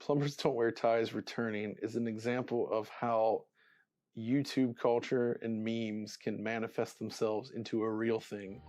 Plumbers Don't Wear Ties returning is an example of how YouTube culture and memes can manifest themselves into a real thing.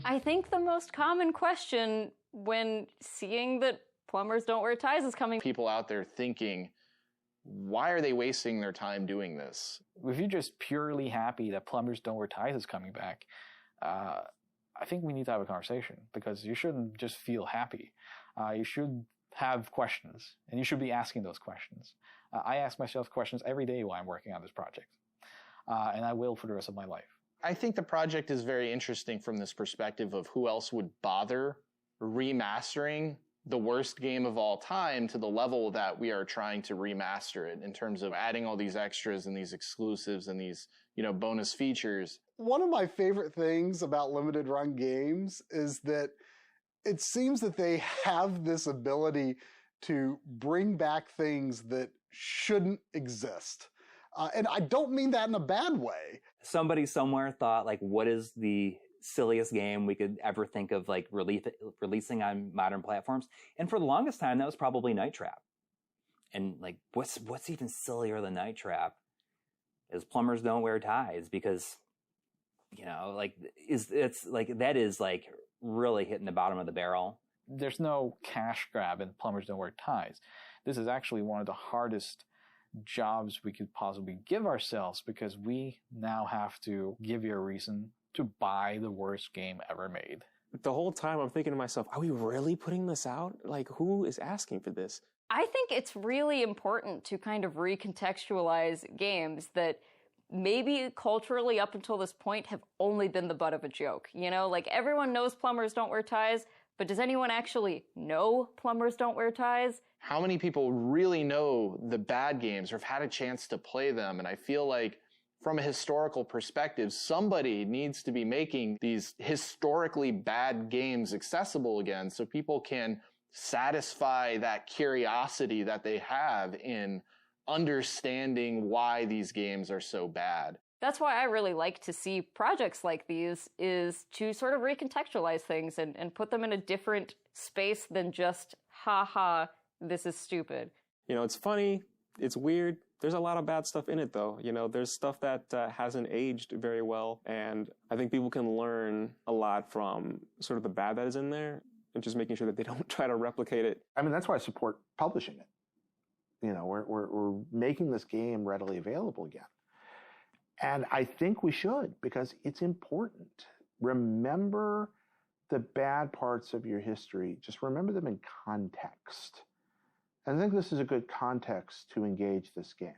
I think the most common question when seeing that Plumbers Don't Wear Ties is coming. People out there thinking, why are they wasting their time doing this? If you're just purely happy that Plumbers Don't Wear Ties is coming back, I think we need to have a conversation, because you shouldn't just feel happy. You should have questions, and you should be asking those questions. I ask myself questions every day while I'm working on this project, and I will for the rest of my life. I think the project is very interesting from this perspective of who else would bother remastering the worst game of all time to the level that we are trying to remaster it, in terms of adding all these extras and these exclusives and these, bonus features. One of my favorite things about limited run games is that it seems that they have this ability to bring back things that shouldn't exist. And I don't mean that in a bad way. Somebody somewhere thought, what is the silliest game we could ever think of, releasing on modern platforms? And for the longest time, that was probably Night Trap. And, what's even sillier than Night Trap is Plumbers Don't Wear Ties, because, that is, really hitting the bottom of the barrel. There's no cash grab in Plumbers Don't Wear Ties. This is actually one of the hardest jobs we could possibly give ourselves, because we now have to give you a reason to buy the worst game ever made. The whole time I'm thinking to myself, are we really putting this out? Who is asking for this? I think it's really important to kind of recontextualize games that maybe culturally up until this point have only been the butt of a joke. Everyone knows Plumbers Don't Wear Ties, but does anyone actually know Plumbers Don't Wear Ties? How many people really know the bad games or have had a chance to play them? And I feel like from a historical perspective, somebody needs to be making these historically bad games accessible again, so people can satisfy that curiosity that they have in understanding why these games are so bad. That's why I really like to see projects like these, is to sort of recontextualize things and put them in a different space than just, haha, this is stupid. It's funny, it's weird. There's a lot of bad stuff in it, though. There's stuff that hasn't aged very well, and I think people can learn a lot from sort of the bad that is in there, and just making sure that they don't try to replicate it. That's why I support publishing it. We're making this game readily available again. And I think we should, because it's important. Remember the bad parts of your history. Just remember them in context. And I think this is a good context to engage this game.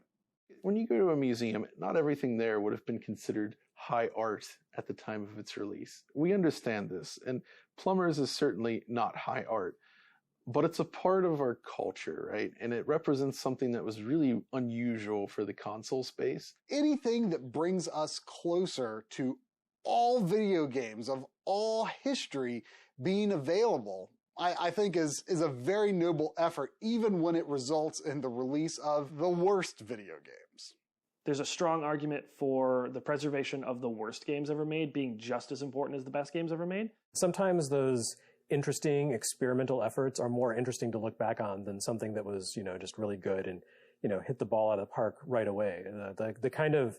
When you go to a museum, not everything there would have been considered high art at the time of its release. We understand this, and Plumbers is certainly not high art, but it's a part of our culture, right? And it represents something that was really unusual for the console space. Anything that brings us closer to all video games of all history being available, I think is a very noble effort, even when it results in the release of the worst video games. There's a strong argument for the preservation of the worst games ever made being just as important as the best games ever made. Sometimes those interesting experimental efforts are more interesting to look back on than something that was, just really good and, hit the ball out of the park right away. The kind of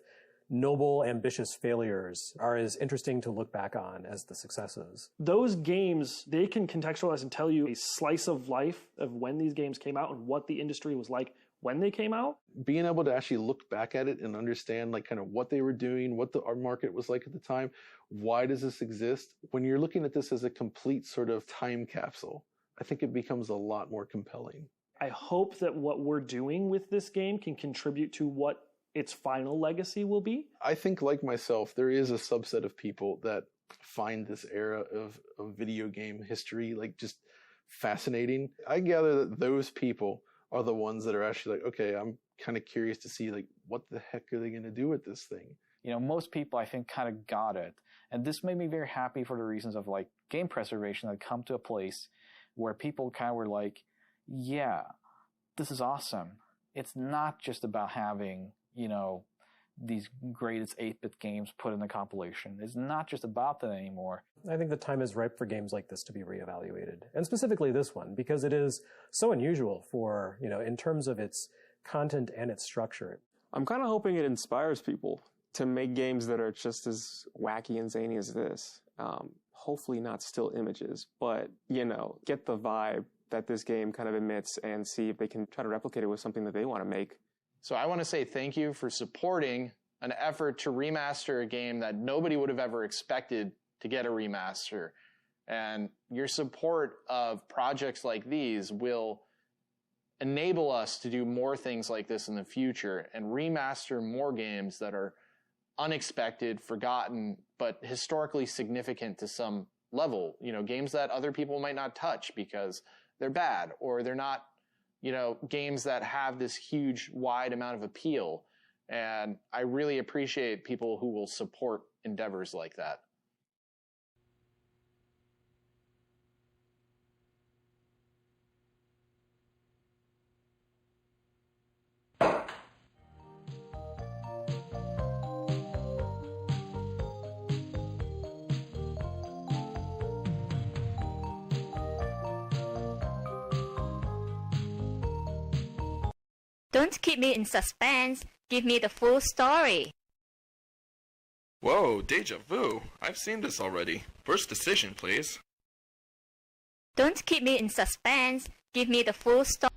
noble, ambitious failures are as interesting to look back on as the successes. Those games, they can contextualize and tell you a slice of life of when these games came out and what the industry was like when they came out. Being able to actually look back at it and understand kind of what they were doing, what our market was like at the time, why does this exist? When you're looking at this as a complete sort of time capsule, I think it becomes a lot more compelling. I hope that what we're doing with this game can contribute to what its final legacy will be. I think, like myself, there is a subset of people that find this era of video game history just fascinating. I gather that those people are the ones that are actually okay, I'm kind of curious to see what the heck are they going to do with this thing? Most people, I think, kind of got it. And this made me very happy for the reasons of game preservation that come to a place where people kind of were like, yeah, this is awesome. It's not just about having, these greatest 8-bit games put in a compilation. It's not just about that anymore. I think the time is ripe for games like this to be reevaluated, and specifically this one, because it is so unusual for, in terms of its content and its structure. I'm kind of hoping it inspires people to make games that are just as wacky and zany as this. Hopefully not still images, but, get the vibe that this game kind of emits and see if they can try to replicate it with something that they want to make. So I want to say thank you for supporting an effort to remaster a game that nobody would have ever expected to get a remaster. And your support of projects like these will enable us to do more things like this in the future and remaster more games that are unexpected, forgotten, but historically significant to some level. Games that other people might not touch because they're bad, or they're not, games that have this huge, wide amount of appeal. And I really appreciate people who will support endeavors like that. Don't keep me in suspense. Give me the full story. Whoa, deja vu. I've seen this already. First decision, please. Don't keep me in suspense. Give me the full story.